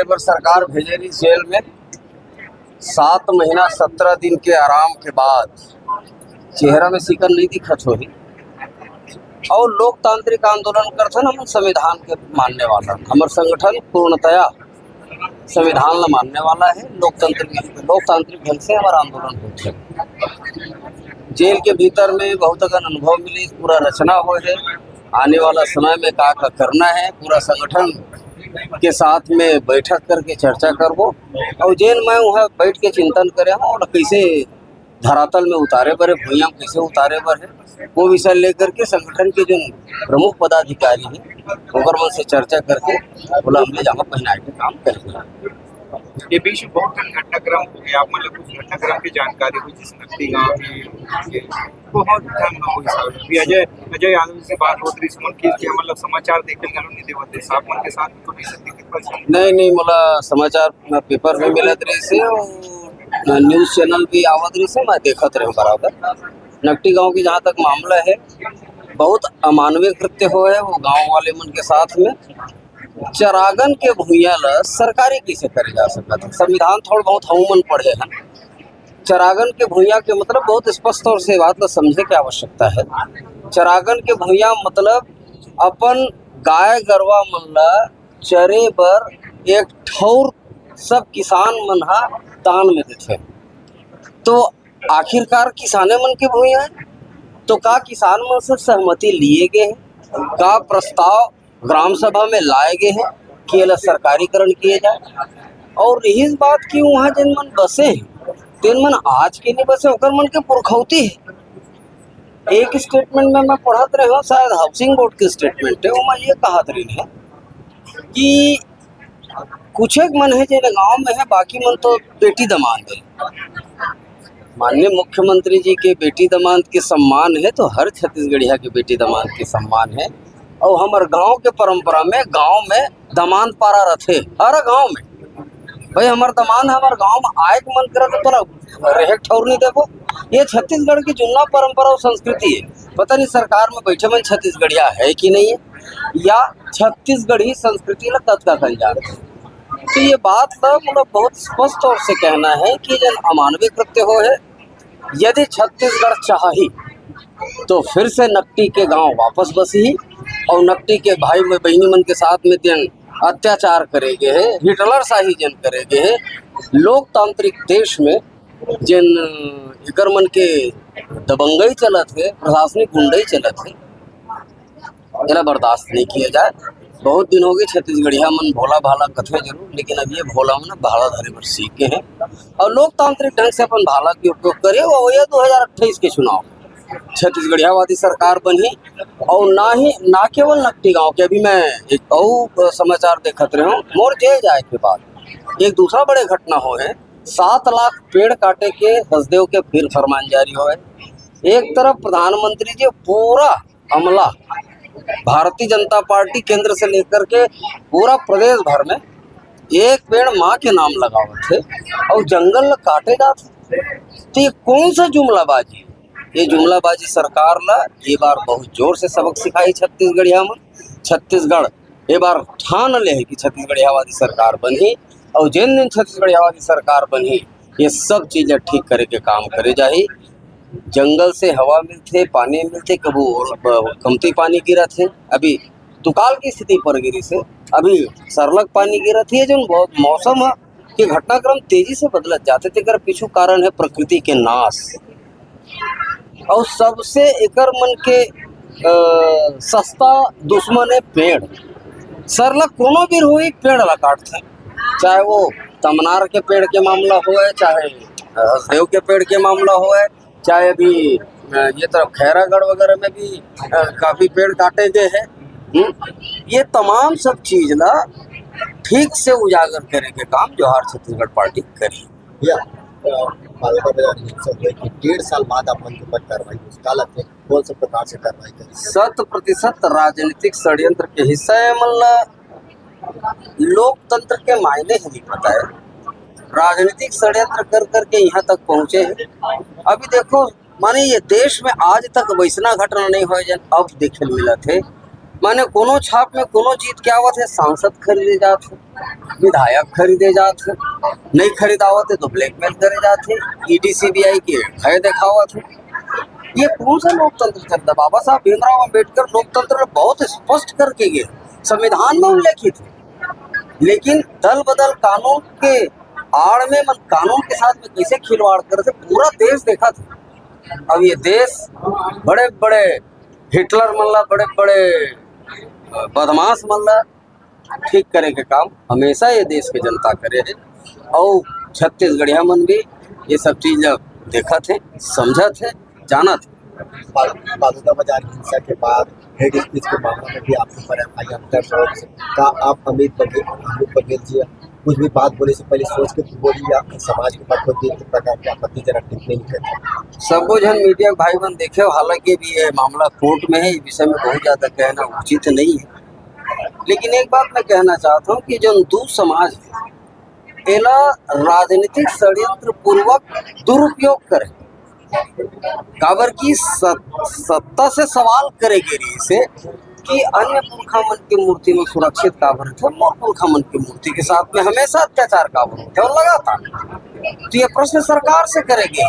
पर सरकार भेजे रही जेल में 7 महीना 17 दिन के आराम के बाद चेहरा में सिकन नहीं दिखत होही और लोकतांत्रिक आंदोलन करथन। हम संविधान के मानने वाला हमार संगठन पूर्णतया संविधान ला मानने वाला है। लोकतांत्रिक ढंग से हमारा आंदोलन होते है। जेल के भीतर में बहुत अगर अनुभव मिली, पूरा रचना हो है आने वाला समय में का करना है। पूरा संगठन के साथ में बैठक करके चर्चा करबो और जेल में वहाँ बैठ के चिंतन करे और कैसे धरातल में उतारे बर है, भूइयाँ कैसे उतारे बर है, वो विषय लेकर के संगठन के जो प्रमुख पदाधिकारी हैं ओकर मन से चर्चा करके बोला हमने जमा पहनाए के काम करेंगे। ये बीच बहुत घटनाक्रम हो गया, आप मतलब कुछ घटनाक्रम की जानकारी हुई जिस नकदी गाँव में बहुत अभी अजय आनंद से बात होती सुमन की मतलब समाचार देखे नहीं देवते साहब मन के साथ तो नहीं मला समाचार पेपर में मिलत रही से और न्यूज चैनल भी आवत रही से मैं देखत रहे बराबर। नकटी गांव की जहाँ तक मामला है बहुत अमानवीय कृत्य हो है। वो गांव वाले मन के साथ में चरागन के भूइया ला सरकारी कैसे करे जा सकता है। संविधान थोड़ा बहुत हम मन पढ़े हैं। चरागन के भूइया के मतलब बहुत स्पष्ट तौर से बात ला समझे की आवश्यकता है। चरागन के भूइया मतलब अपन गाय गरवा मन ला चरे बर एक ठौर सब किसान मन हा दान में देते। तो आखिरकार किसाने मन के भूइया है तो का किसान मन से सहमति लिए गए हैं, का प्रस्ताव ग्राम सभा में लाए गए हैं कि ये सरकारीकरण किए जाए। और यही बात की वहाँ जिन मन बसे हैं तीन मन आज के नहीं बसे ओकर मन के पुरखौती है। एक स्टेटमेंट में मैं पढ़त रहे हूँ, शायद हाउसिंग बोर्ड के स्टेटमेंट है, वो ये कहत रही है कि कुछ एक मन है जिन गाँव में है, बाकी मन तो बेटी दमाद है। माननीय मुख्यमंत्री जी के बेटी दमाद के सम्मान है तो हर छत्तीसगढ़िया के बेटी दमाद के सम्मान है। और हमारे गांव के परंपरा में गांव में दमाद पारा रथे हर गांव में। भाई हमारे दमाद हमारे गांव में आए के मन करे तो तोला रहे ठौर नहीं देखो। ये छत्तीसगढ़ की जुन्ना परंपरा और संस्कृति है। पता नहीं सरकार में बैठे मन छत्तीसगढ़िया है कि नहीं है या छत्तीसगढ़ी संस्कृति ला कद का जा रहे। तो ये बात का मतलब बहुत स्पष्ट तौर से कहना है कि जन अमानवीय कृत्य हो है। यदि छत्तीसगढ़ चाही तो फिर से नकटी के गांव वापस बसी और नकटी के भाई में बहनी मन के साथ में जन अत्याचार करेगे है, हिटलर शाही जन करेगे है। लोकतांत्रिक देश में जन इकर मन के दबंगई चलत है, प्रशासनिक गुंडई चलत है, इला बर्दाश्त नहीं किया जाए। बहुत दिन हो गए छत्तीसगढ़िया मन भोला भाला कथे जरूर, लेकिन अब ये भोला मन भाला धरे पर सीख के हैं और लोकतांत्रिक ढंग से अपन भाला के उपयोग करे। और ये 2028 के चुनाव छत्तीसगढ़ियावादी सरकार बनी और ना केवल नकटी गांव के। अभी मैं एक और समाचार देखत रहे हूँ, मोर जेल जाए के बाद एक दूसरा बड़े घटना हो है। 7 लाख पेड़ काटे के हसदेव के फिर फरमान जारी हो है। एक तरफ प्रधानमंत्री जी पूरा अमला भारतीय जनता पार्टी केंद्र से लेकर के पूरा प्रदेश भर में एक पेड़ माँ के नाम लगावत थे और जंगल काटे जाते। तो ये कौन सा जुमलाबाजी? ये जुमलाबाजी सरकार ला ये बार बहुत जोर से सबक सिखाई छत्तीसगढ़िया में। छत्तीसगढ़ ये बार ठान ले है कि छत्तीसगढ़ियावादी सरकार बनी और जिन दिन छत्तीसगढ़ियावादी सरकार बनी ये सब चीजें ठीक करे के काम करे जाही। जंगल से हवा मिलते, पानी मिलते, कबू कमती पानी गिरा थे, अभी दुकाल की स्थिति पर गिरी से अभी सरलग पानी गिरा थी। जो मौसम के घटनाक्रम तेजी से बदलत जाते थे, कर पीछू कारण है प्रकृति के नाश। और सबसे एकर मन के सस्ता दुश्मन है पेड़। सरलग कोनो भी हुई पेड़ ला काटते, चाहे वो तमनार के पेड़ के मामला हो, चाहे हसदेव के पेड़ के मामला हो, चाहे अभी ये तरफ खैरागढ़ वगैरह में भी काफी पेड़ काटे गए हैं। ये तमाम सब चीज ला ठीक से उजागर करे के काम जोहार छत्तीसगढ़ पार्टी करी। 1.5 साल बाद अपन के ऊपर कार्रवाई कौन से प्रकार से कार्रवाई करी? 100% राजनीतिक षड्यंत्र के हिस्सा है। मतलब लोकतंत्र के मायने ही नहीं पता है। राजनीतिक षड्यंत्र कर करके यहाँ तक पहुँचे हैं। अभी देखो माने ये देश में आज तक वैसना घटना नहीं हो जन अब देखे मिला थे। माने कोनो छाप में कोनो जीत के आवत है, सांसद खरीदे जाते, विधायक खरीदे जाते, नहीं खरीदावत है तो ब्लैकमेल करे जाते, ईडी सीबीआई के भय दिखावत है। ये कौन सा लोकतंत्र चलता? बाबा साहब भीमराव अंबेडकर लोकतंत्र बहुत स्पष्ट करके गए, संविधान में उल्लेखित है। लेकिन दल बदल कानून के आड़ में कानून के साथ में कैसे खिलवाड़ करते पूरा देश देखा था। अब ये देश बड़े बड़े हिटलर मल्ला, बड़े बड़े बदमाश मल्ला ठीक करे के काम हमेशा ये देश के जनता करे है। और छत्तीसगढ़िया मन भी ये सब चीज देखा थे, समझा थे, जाना थे। बालूका बाजार हिंसा के बाद हेड स्पीच के मामले में भी आपके ऊपर एफआईआर दर्ज हो का आप अमित बघेल जी कुछ भी बात बोले से पहले सोच के बोली या समाज के ऊपर कोई भी प्रकार की आपत्तिजनक टिप्पणी नहीं करते? सब जन मीडिया भाई बहन देखे, हालांकि भी ये मामला कोर्ट में है, इस विषय में बहुत ज्यादा कहना उचित नहीं है। लेकिन एक बात मैं कहना चाहता हूँ कि जो हिंदू समाज है एला राजनीतिक षड्यंत्र पूर्वक दुरुपयोग करे, काबर की सत्ता से सवाल करे गिरी से कि अन्य पुरखा मन की मूर्ति में सुरक्षित काबर थे, मोर पुरखा मन की मूर्ति के साथ में हमेशा अत्याचार काबर होते और लगातार। तो ये प्रश्न सरकार से करेंगे।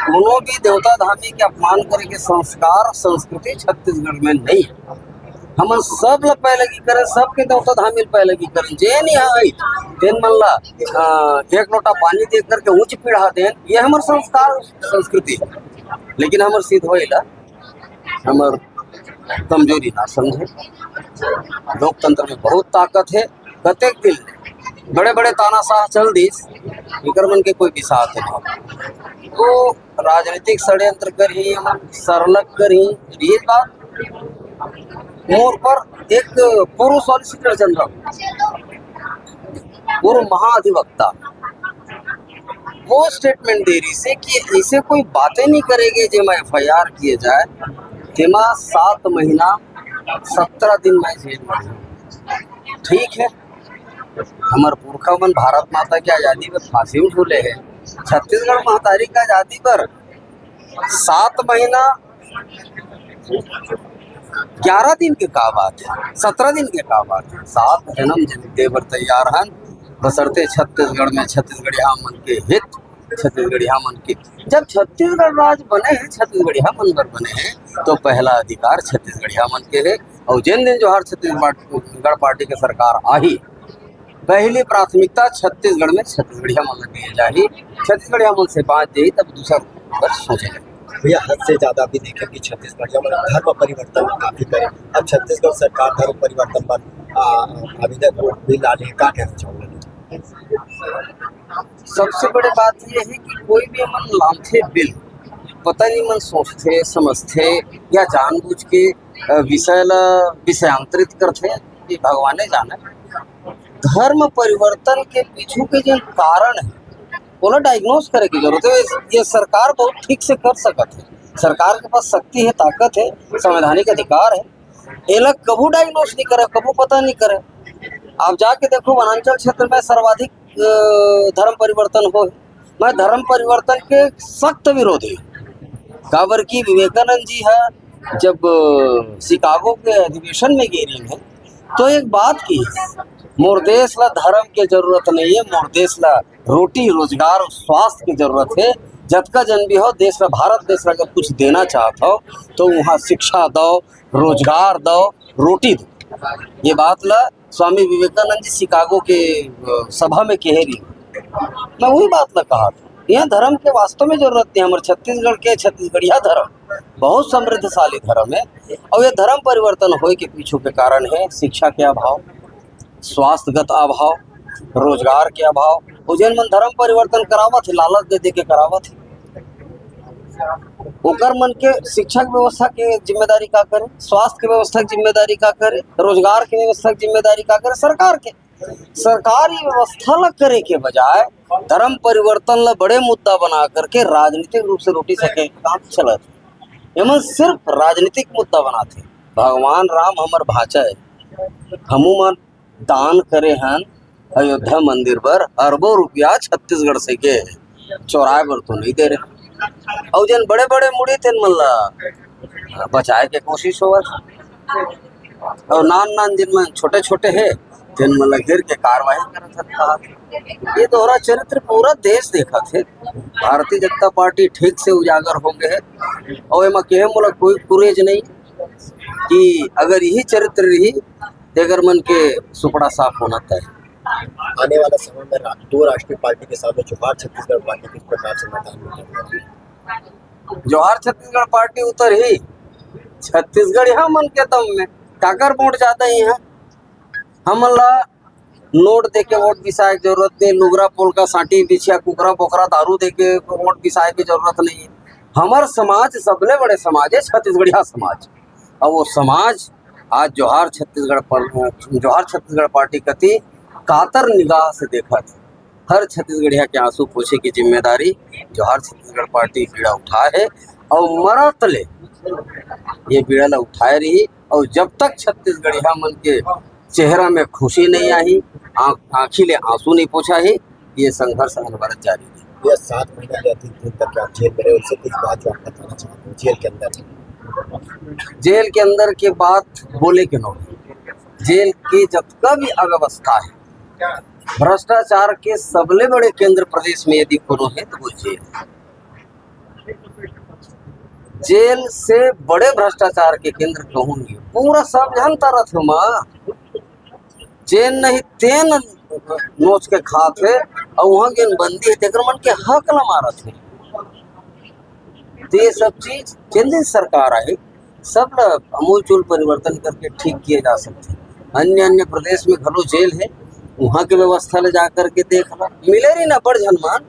दोनों भी देवता धामी के अपमान करेंगे, संस्कार संस्कृति छत्तीसगढ़ में नहीं है। हम सब ल पहले की करें, सबके देवता धामी पहले की करें, जे नहीं आई तेन मन ला एक लोटा पानी दे करके ऊंच पीढ़ा देन, ये हमार संस्कार संस्कृति। लेकिन हमार सिद्ध होइला हमार कमजोरी ना समझे। लोकतंत्र में बहुत ताकत है। कतेक दिन बड़े बड़े तानाशाह चल दिस, इकर मन के कोई विसात नहीं। तो राजनीतिक षड्यंत्र कर ही सरलग कर ही ये बात मोर पर एक पूर्व सॉलिसिटर जनरल, पूर्व महाधिवक्ता वो स्टेटमेंट दे रही से कि ऐसे कोई बातें नहीं करेंगे जो एफआईआर किए जाए, तेमा 7 महीना 17 दिन में जेल में। ठीक है, हमार पुरखा मन भारत माता की आज़ादी पर फांसी में झूले हैं। छत्तीसगढ़ महतारी का आज़ादी पर 7 महीना 11 दिन के का बात है, 17 दिन के का बात है। 7 जन्म देवर तैयार हन, बसरते छत्तीसगढ़ में छत्तीसगढ़िया मन के हित, छत्तीसगढ़िया मन के। जब छत्तीसगढ़ राज बने हैं, छत्तीसगढ़िया मनगढ़ बने हैं, तो पहला अधिकार छत्तीसगढ़िया मन के है। और जिन दिन जो हर छत्तीसगढ़ पार्टी के सरकार आई, पहली प्राथमिकता छत्तीसगढ़ में छत्तीसगढ़िया मन दिए जाही। छत्तीसगढ़िया मन से बात दी तब दूसरा पर सोचेंगे। भैया हद से ज्यादा भी देखें कि छत्तीसगढ़ में धर्म परिवर्तन काफी करे। अब छत्तीसगढ़ सरकार धर्म परिवर्तन पर आवेदन भी लाने का कहना चाहूँगा। सबसे बड़ी बात यह है कि कोई भी मन लामथे बिल पता नहीं मन सोचते समझते या जानबूझ के विषय ला विषयांतरित करते, ये भगवाने जाने। धर्म परिवर्तन के पीछू के जो कारण है वो डायग्नोज करे की जरूरत है। ये सरकार बहुत ठीक से कर सकत है, सरकार के पास शक्ति है, ताकत है, संवैधानिक अधिकार है। ये लोग कबू डायग्नोज नहीं करे, कबू पता नहीं करे। आप जाके देखो वनांचल क्षेत्र में सर्वाधिक धर्म परिवर्तन हो। मैं धर्म परिवर्तन के सख्त विरोधी काबर की विवेकानंद जी है जब शिकागो के अधिवेशन में गए हैं तो एक बात की, मोर देश ला धर्म के जरूरत नहीं है, मोर देश ला रोटी रोजगार और स्वास्थ्य की जरूरत है। जतका जन भी हो देश ला, भारत देश ला अगर कुछ देना चाहता हो तो वहाँ शिक्षा दो, रोजगार दो, रोटी दो। ये बात ला स्वामी विवेकानंद जी शिकागो के सभा में कह रही। मैं वही बात ला कहा था, यहाँ धर्म के वास्तव में जरूरत नहीं। हमारे छत्तीसगढ़ के छत्तीसगढ़िया धर्म बहुत समृद्धशाली धर्म है। और ये धर्म परिवर्तन होए के पीछे के कारण है शिक्षा के अभाव, स्वास्थ्यगत अभाव, रोजगार के अभाव। उजैन मन धर्म परिवर्तन करावत है, लालच दे दे के करावत है। ओकर मन के शिक्षा की व्यवस्था के जिम्मेदारी का करे, स्वास्थ्य की व्यवस्था की जिम्मेदारी का करे, रोजगार की व्यवस्था की जिम्मेदारी का करे सरकार के। सरकारी व्यवस्था ला करे के बजाय धर्म परिवर्तन ला बड़े मुद्दा बना करके राजनीतिक रूप से रोटी सके काम चलत है। एमन सिर्फ राजनीतिक मुद्दा बनाते। भगवान राम हमर भाचा है, हमू मन दान करे हन अयोध्या मंदिर पर अरबों रुपया छत्तीसगढ़ से के चौराहे पर तो नहीं दे रहे। और जन बड़े बड़े मुड़ी थे मन ला बचाए के कोशिश होगा। और नान जिनमें छोटे छोटे है जिन मतलब घेर के कार्रवाई करत था। ये दोहरा चरित्र पूरा देश देखा थे। भारतीय जनता पार्टी ठीक से उजागर हो गए है और एमा के मोला कोई कुरेज नहीं कि अगर यही चरित्र रही तेगर मन के सुपड़ा साफ होना तय। आने वाला समय में दो राष्ट्रीय पार्टी के सामने जोहार छत्तीसगढ़ पार्टी किस प्रकार से मैदान में उतरेगी? जोहार छत्तीसगढ़ पार्टी उतर ही छत्तीसगढ़ यहाँ मन के दम में काकर वोट जाता है। यहाँ हमला नोट दे के वोट बिसाए की जरूरत नहीं, लुगरा पोलका साटी बिछिया कुकरा बोकरा दारू दे के वोट बिसाए की जरूरत नहीं है। हमार समाज सबले बड़े समाज है छत्तीसगढ़िया समाज, और वो समाज आज जोहार छत्तीसगढ़ पार्टी कति कातर निगाह से देखा था। हर छत्तीसगढ़िया के आंसू पोछे की जिम्मेदारी जोहार छत्तीसगढ़ पार्टी बीड़ा उठाए है और मरत ले ये बीड़ा ला उठाए रही। और जब तक छत्तीसगढ़िया मन के चेहरा में खुशी नहीं आई, आँखी ले आंसू नहीं पोछा है, ये संघर्ष अनवरत जारी है। यह 7 महीने के अधिक दिन तक आप जेल में रहे, उससे कुछ बात जो आप बताना चाहते हो जेल के अंदर? जेल के अंदर के बात बोले के नो, जेल की जब भी अव्यवस्था है, भ्रष्टाचार के सबले बड़े केंद्र प्रदेश में यदि कोनो है तो वो जेल है। जेल से बड़े भ्रष्टाचार के केंद्र कहूँ नहीं, पूरा सब जानता रथ माँ जेल नहीं तेन नोच के खात है और वहाँ के बंदी है तेकर मन के हक ला मारत है। तो ये सब चीज केंद्र सरकार है, सब अमूल चूल परिवर्तन करके ठीक किए जा सकते हैं। अन्य प्रदेश में घलो जेल है, वहाँ के व्यवस्था ले जा करके देख लो, मिले रही ना बड़ जनमान।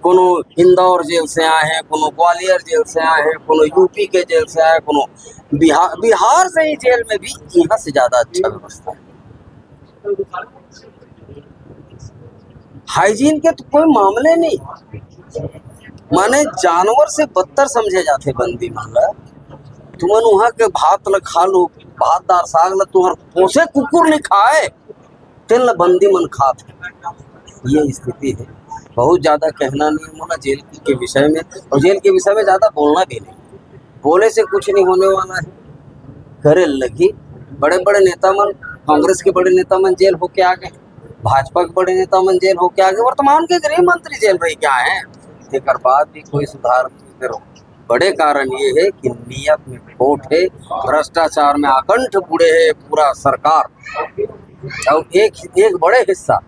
कोनो इंदौर जेल से आए हैं, कोनो ग्वालियर जेल से आए हैं, कोनो यूपी के जेल से आए, कोनो बिहार से ही जेल में भी यहाँ से ज्यादा अच्छा व्यवस्था है। हाइजीन के तो कोई मामले नहीं, माने जानवर से बदतर समझे जाते बंदी मामला। तुमन वहाँ के भात ल खा लो, भातदार साग ल तुहर पोसे कुकुर नहीं खाए तेन ल बंदी मन खात है। ये स्थिति है। बहुत ज़्यादा कहना नहीं होना जेल के विषय में, और जेल के विषय में ज़्यादा बोलना भी नहीं, बोले से कुछ नहीं होने वाला है। करे लगी बड़े बड़े नेता मन, कांग्रेस के बड़े नेता मन जेल होके आ गए, भाजपा के बड़े नेता मन जेल होके आ गए, वर्तमान के गृह मंत्री जेल रह क्या है। तेकर बाद भी कोई सुधार नहीं करो। बड़े कारण ये है कि नियत में खोट है, भ्रष्टाचार में आकंठ बुड़े है पूरा सरकार, और एक बड़े हिस्सा